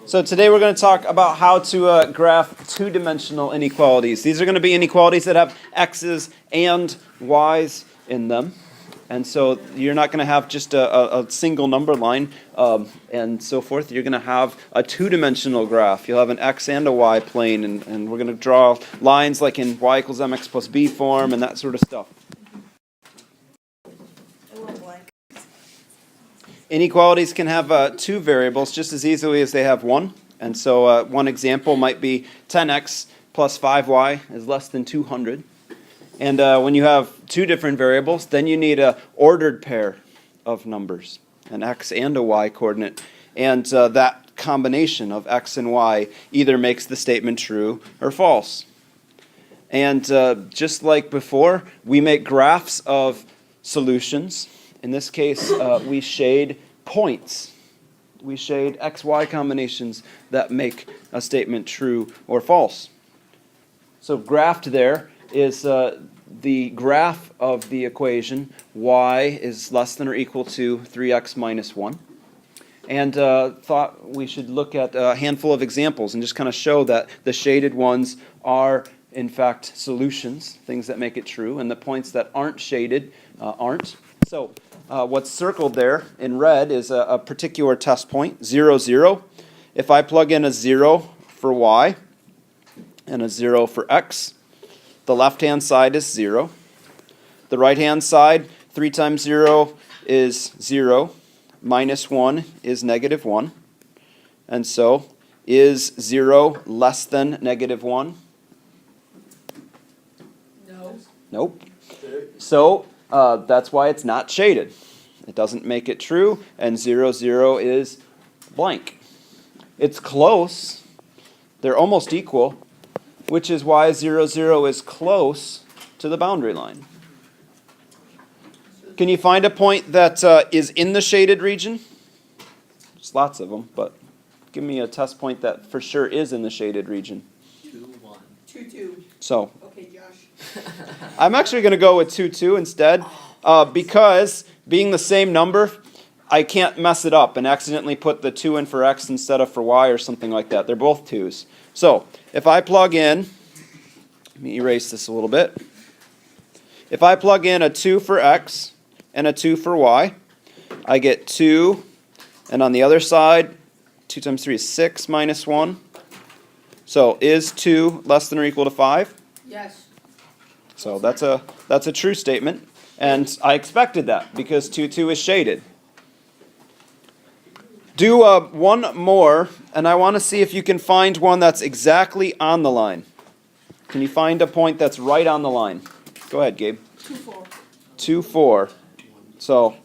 So today we're going to talk about how to graph two-dimensional inequalities. These are going to be inequalities that have x's and y's in them. And so you're not going to have just a single number line and so forth. You're going to have a two-dimensional graph. You'll have an x and a y plane, and we're going to draw lines like in y equals mx plus b form and that sort of stuff. Inequalities can have two variables just as easily as they have one. And so one example might be 10x plus 5y is less than 200. And when you have two different variables, then you need an ordered pair of numbers, an x and a y coordinate. And that combination of x and y either makes the statement true or false. And just like before, we make graphs of solutions. In this case, we shade points. We shade x-y combinations that make a statement true or false. So graphed there is the graph of the equation y is less than or equal to 3x minus 1. And thought we should look at a handful of examples and just kind of show that the shaded ones are in fact solutions, things that make it true, and the points that aren't shaded aren't. So what's circled there in red is a particular test point, 0, 0. If I plug in a 0 for y and a 0 for x, the left-hand side is 0. The right-hand side, 3 times 0 is 0. Minus 1 is negative 1. And so, is 0 less than negative 1? No. Nope. So, that's why it's not shaded. It doesn't make it true, and 0, 0 is blank. It's close. They're almost equal, which is why 0, 0 is close to the boundary line. Can you find a point that is in the shaded region? There's lots of them, but give me a test point that for sure is in the shaded region. 2, 1. 2, 2. So. Okay, Josh. I'm actually going to go with 2, 2 instead, because being the same number, I can't mess it up and accidentally put the 2 in for x instead of for y or something like that. They're both 2's. So, if I plug in, let me erase this a little bit. If I plug in a 2 for x and a 2 for y, I get 2, and on the other side, 2 times 3 is 6 minus 1. So, is 2 less than or equal to 5? Yes. So that's a true statement, and I expected that because 2, 2 is shaded. Do one more, and I want to see if you can find one that's exactly on the line. Can you find a point that's right on the line? Go ahead, Gabe. 2, 4. 2, 4. So,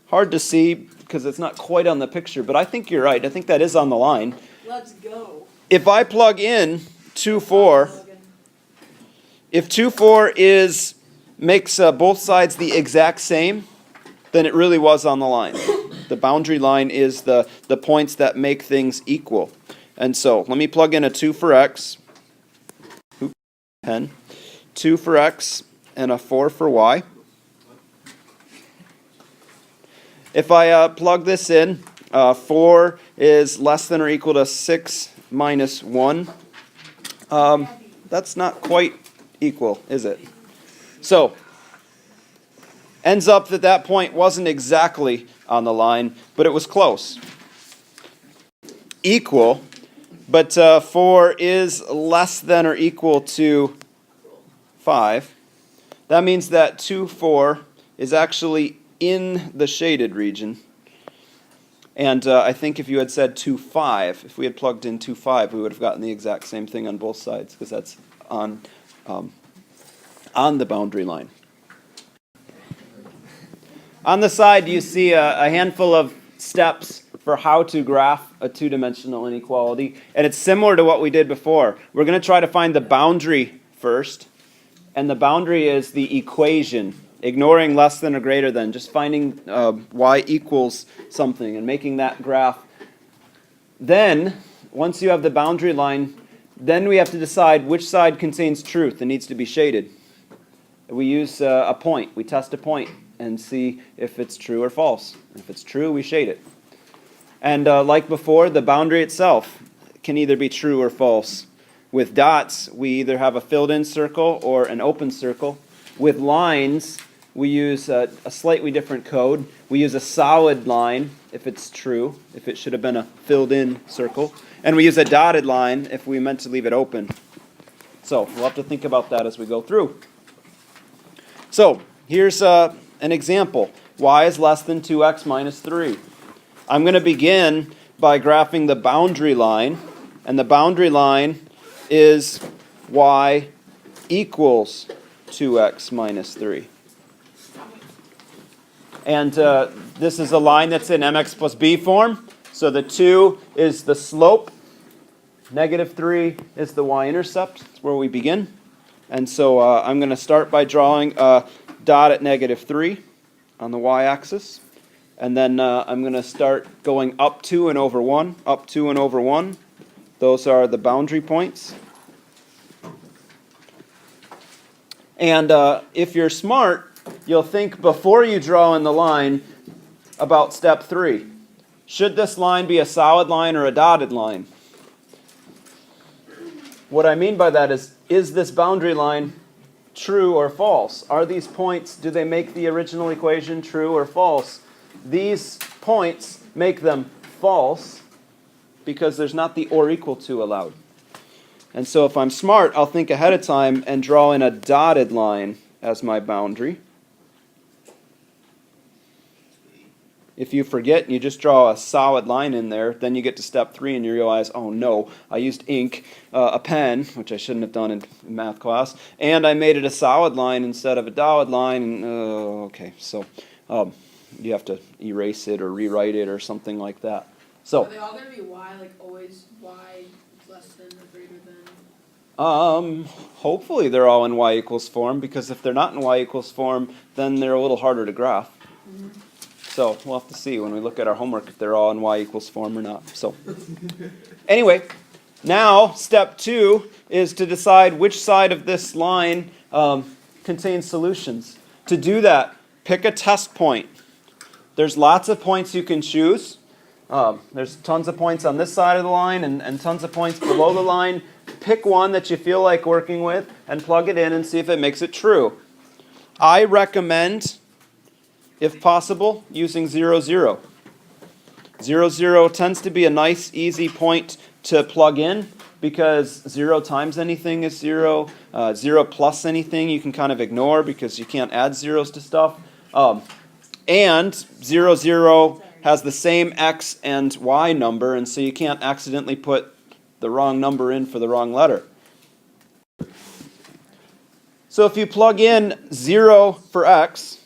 hard to see because it's not quite on the picture, but I think you're right. I think that is on the line. Let's go. If I plug in 2, 4, if 2, 4 makes both sides the exact same, then it really was on the line. The boundary line is the points that make things equal. And so, let me plug in a 2 for x. 2 for x and a 4 for y. If I plug this in, 4 is less than or equal to 6 minus 1. That's not quite equal, is it? So, ends up that point wasn't exactly on the line, but it was close. Equal, but 4 is less than or equal to 5. That means that 2, 4 is actually in the shaded region. And I think if you had said 2, 5, if we had plugged in 2, 5, we would have gotten the exact same thing on both sides, because that's on the boundary line. On the side, you see a handful of steps for how to graph a two-dimensional inequality, and it's similar to what we did before. We're going to try to find the boundary first, and the boundary is the equation, ignoring less than or greater than, just finding y equals something and making that graph. Then, once you have the boundary line, then we have to decide which side contains truth and needs to be shaded. We use a point. We test a point and see if it's true or false. If it's true, we shade it. And like before, the boundary itself can either be true or false. With dots, we either have a filled-in circle or an open circle. With lines, we use a slightly different code. We use a solid line if it's true, if it should have been a filled-in circle. And we use a dotted line if we meant to leave it open. So we'll have to think about that as we go through. So here's an example. Y is less than 2x minus 3. I'm going to begin by graphing the boundary line. And the boundary line is y equals 2x minus 3. And this is a line that's in mx plus b form. So the 2 is the slope. Negative 3 is the y-intercept. That's where we begin. And so I'm going to start by drawing a dot at negative 3 on the y-axis. And then I'm going to start going up 2 and over 1, up 2 and over 1. Those are the boundary points. And if you're smart, you'll think before you draw in the line about step 3. Should this line be a solid line or a dotted line? What I mean by that is this boundary line true or false? Are these points, do they make the original equation true or false? These points make them false because there's not the or equal to allowed. And so if I'm smart, I'll think ahead of time and draw in a dotted line as my boundary. If you forget and you just draw a solid line in there, then you get to step 3 and you realize, oh no, I used ink, a pen, which I shouldn't have done in math class, and I made it a solid line instead of a dotted line. And, okay, so you have to erase it or rewrite it or something like that. So are they all going to be y, like always y is less than or greater than? Hopefully they're all in y equals form, because if they're not in y equals form, then they're a little harder to graph. Mm-hmm. So we'll have to see when we look at our homework if they're all in y equals form or not. So anyway, now step 2 is to decide which side of this line contains solutions. To do that, pick a test point. There's lots of points you can choose. There's tons of points on this side of the line and tons of points below the line. Pick one that you feel like working with and plug it in and see if it makes it true. I recommend, if possible, using 0, 0. 0, 0 tends to be a nice, easy point to plug in because 0 times anything is 0. 0 plus anything you can kind of ignore because you can't add zeros to stuff. And 0, 0 has the same x and y number, and so you can't accidentally put the wrong number in for the wrong letter. So if you plug in 0 for x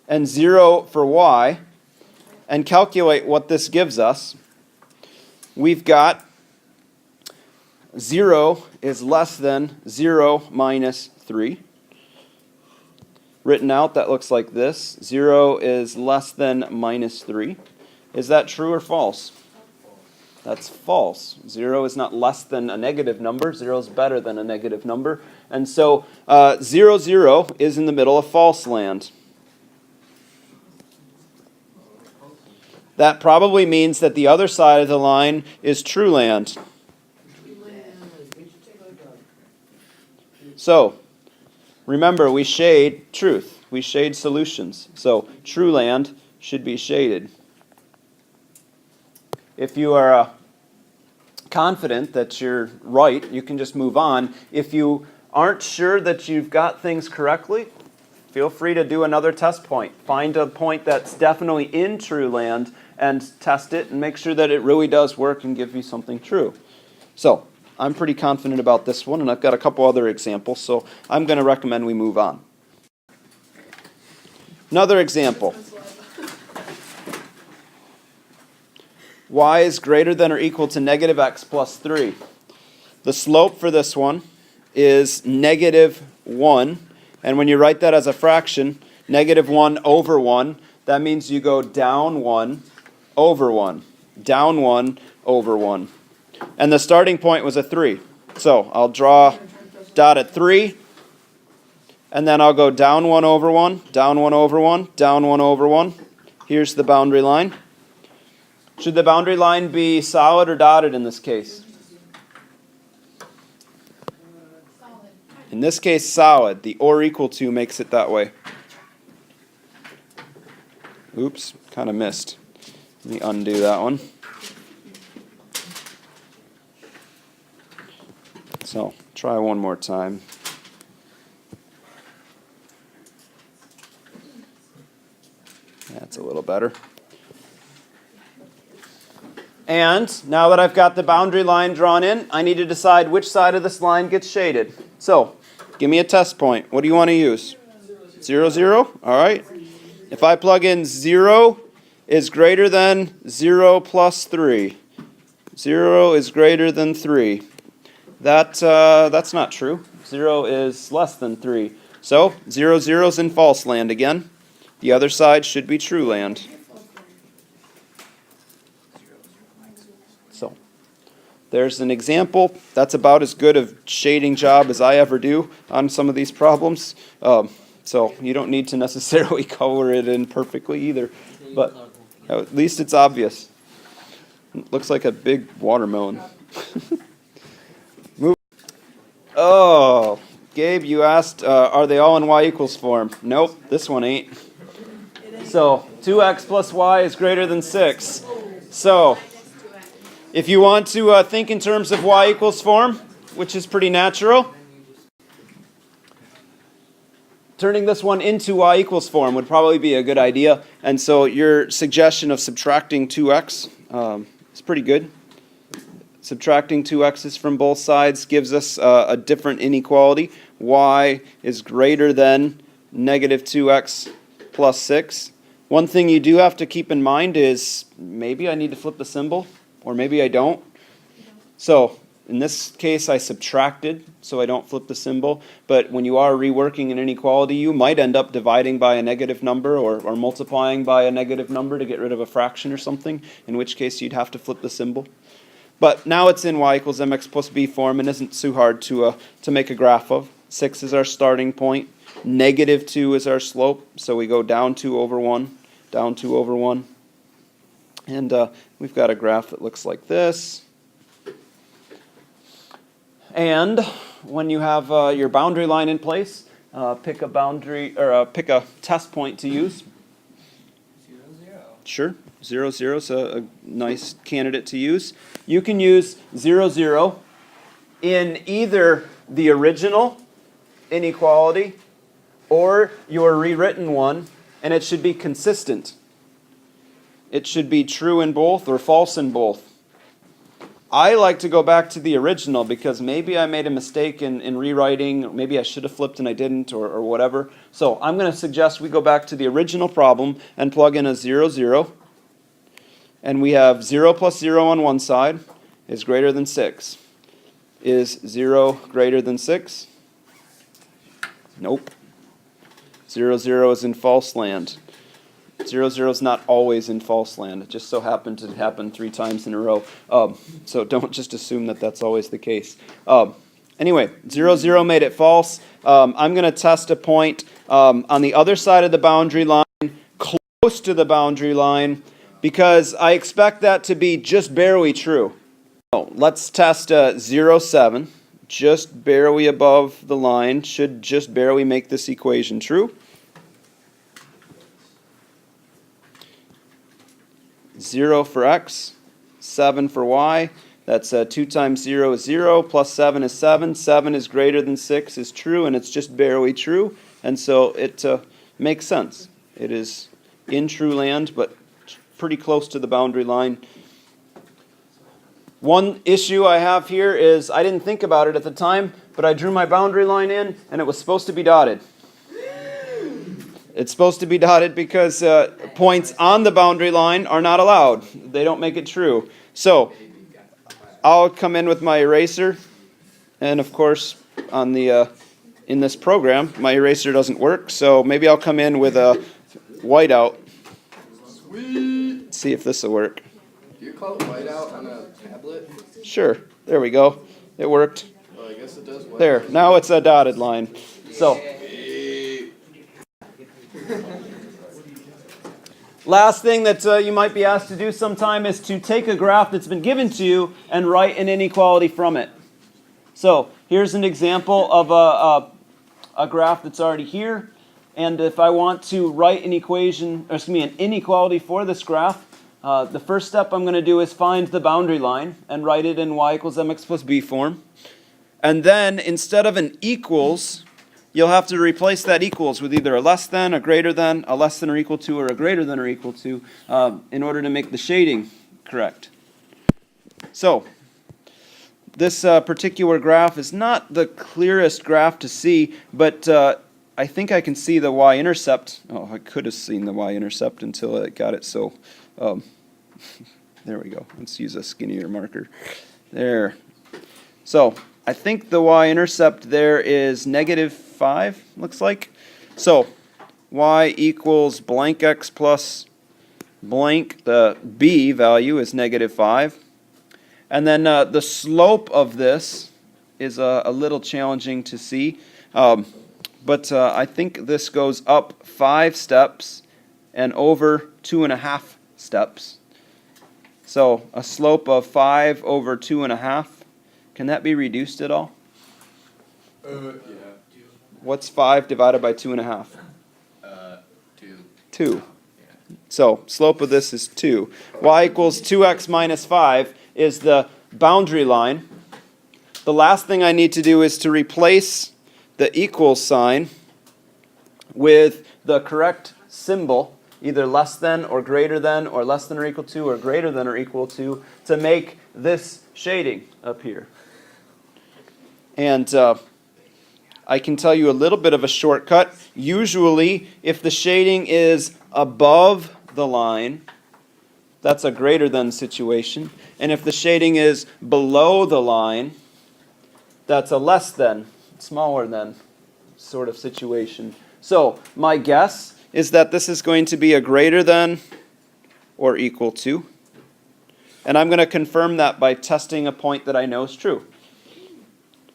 and 0 for y and calculate what this gives us, we've got 0 is less than 0 minus 3. Written out, that looks like this. 0 is less than minus 3. Is that true or false? That's false. 0 is not less than a negative number. 0 is better than a negative number. And so 0, 0 is in the middle of false land. That probably means that the other side of the line is true land. So, remember, we shade truth. We shade solutions. So, true land should be shaded. If you are confident that you're right, you can just move on. If you aren't sure that you've got things correctly, feel free to do another test point. Find a point that's definitely in true land and test it and make sure that it really does work and give you something true. So, I'm pretty confident about this one, and I've got a couple other examples, so I'm going to recommend we move on. Another example. Y is greater than or equal to negative x plus 3. The slope for this one is negative 1, and when you write that as a fraction, negative 1 over 1, that means you go down 1 over 1. Down 1 over 1. And the starting point was a 3. So I'll draw dot at 3, and then I'll go down 1 over 1, down 1 over 1, down 1 over 1. Here's the boundary line. Should the boundary line be solid or dotted in this case? Solid. In this case, solid. The or equal to makes it that way. Oops, kind of missed. Let me undo that one. So, try one more time. That's a little better. And now that I've got the boundary line drawn in, I need to decide which side of this line gets shaded. So, give me a test point. What do you want to use? 0, 0? All right. If I plug in 0 is greater than 0 plus 3. 0 is greater than 3. That's not true. 0 is less than 3. So, 0, 0 is in false land again. The other side should be true land. So, there's an example. That's about as good a shading job as I ever do on some of these problems. So, you don't need to necessarily color it in perfectly either. But at least it's obvious. It looks like a big watermelon. Oh, Gabe, you asked, are they all in y equals form? Nope, this one ain't. So, 2x plus y is greater than 6. So, if you want to think in terms of y equals form, which is pretty natural, turning this one into y equals form would probably be a good idea. And so your suggestion of subtracting 2x is pretty good. Subtracting 2x's from both sides gives us a different inequality. Y is greater than negative 2x plus 6. One thing you do have to keep in mind is maybe I need to flip the symbol, or maybe I don't. So in this case, I subtracted, so I don't flip the symbol. But when you are reworking an inequality, you might end up dividing by a negative number or multiplying by a negative number to get rid of a fraction or something, in which case you'd have to flip the symbol. But now it's in y equals mx plus b form and isn't too hard to make a graph of. 6 is our starting point. Negative 2 is our slope, so we go down 2 over 1, down 2 over 1. And we've got a graph that looks like this. And when you have your boundary line in place, pick a test point to use. 0, 0. Sure, 0, 0 is a nice candidate to use. You can use 0, 0 in either the original inequality or your rewritten one, and it should be consistent. It should be true in both or false in both. I like to go back to the original because maybe I made a mistake in rewriting, maybe I should have flipped and I didn't, or whatever. So I'm going to suggest we go back to the original problem and plug in a 0, 0. And we have 0 plus 0 on one side is greater than 6. Is 0 greater than 6? Nope. 0, 0 is in false land. 0, 0 is not always in false land. It just so happened to happen 3 times in a row. So don't just assume that that's always the case. Anyway, 0, 0 made it false. I'm going to test a point on the other side of the boundary line, close to the boundary line, because I expect that to be just barely true. So let's test 0, 7. Just barely above the line. Should just barely make this equation true. 0 for x, 7 for y. That's 2 times 0 is 0, plus 7 is 7. 7 is greater than 6 is true, and it's just barely true. And so it makes sense. It is in true land, but pretty close to the boundary line. One issue I have here is I didn't think about it at the time, but I drew my boundary line in, and it was supposed to be dotted. It's supposed to be dotted because points on the boundary line are not allowed. They don't make it true. So I'll come in with my eraser, and of course, on the in this program, my eraser doesn't work. So maybe I'll come in with a whiteout. Sweet. See if this will work. Do you call it whiteout on a tablet? Sure. There we go. It worked. Well, I guess it does. There. Now it's a dotted line. So Last thing that you might be asked to do sometime is to take a graph that's been given to you and write an inequality from it. So here's an example of a graph that's already here. And if I want to write an an inequality for this graph, the first step I'm going to do is find the boundary line and write it in y equals mx plus b form. And then instead of an equals, you'll have to replace that equals with either a less than, a greater than, a less than or equal to, or a greater than or equal to in order to make the shading correct. So this particular graph is not the clearest graph to see, but I think I can see the y-intercept. Oh, I could have seen the y-intercept until I got it so... there we go. Let's use a skinnier marker. There. So I think the y-intercept there is -5, looks like. So y equals blank x plus blank, the b value is -5. And then the slope of this is a little challenging to see. But I think this goes up 5 steps and over 2.5 steps. So a slope of 5 over 2.5. Can that be reduced at all? Yeah. What's 5 divided by 2.5? 2. 2. So slope of this is 2. Y equals 2x minus 5 is the boundary line. The last thing I need to do is to replace the equals sign with the correct symbol, either less than or greater than or less than or equal to or greater than or equal to make this shading appear. And I can tell you a little bit of a shortcut. Usually, if the shading is above the line, that's a greater than situation. And if the shading is below the line, that's a less than, smaller than sort of situation. So my guess is that this is going to be a greater than or equal to. And I'm going to confirm that by testing a point that I know is true.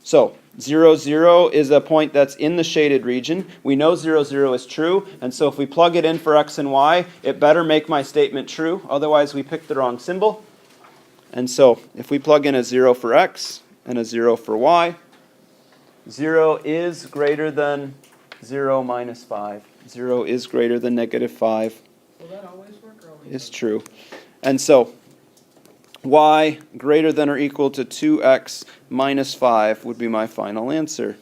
So 0, 0 is a point that's in the shaded region. We know 0, 0 is true, and so if we plug it in for x and y, it better make my statement true. Otherwise, we picked the wrong symbol. And so if we plug in a 0 for x and a 0 for y, 0 is greater than 0 minus 5. 0 is greater than -5. Will that always work or always? Is true. And so y greater than or equal to 2x minus 5 would be my final answer.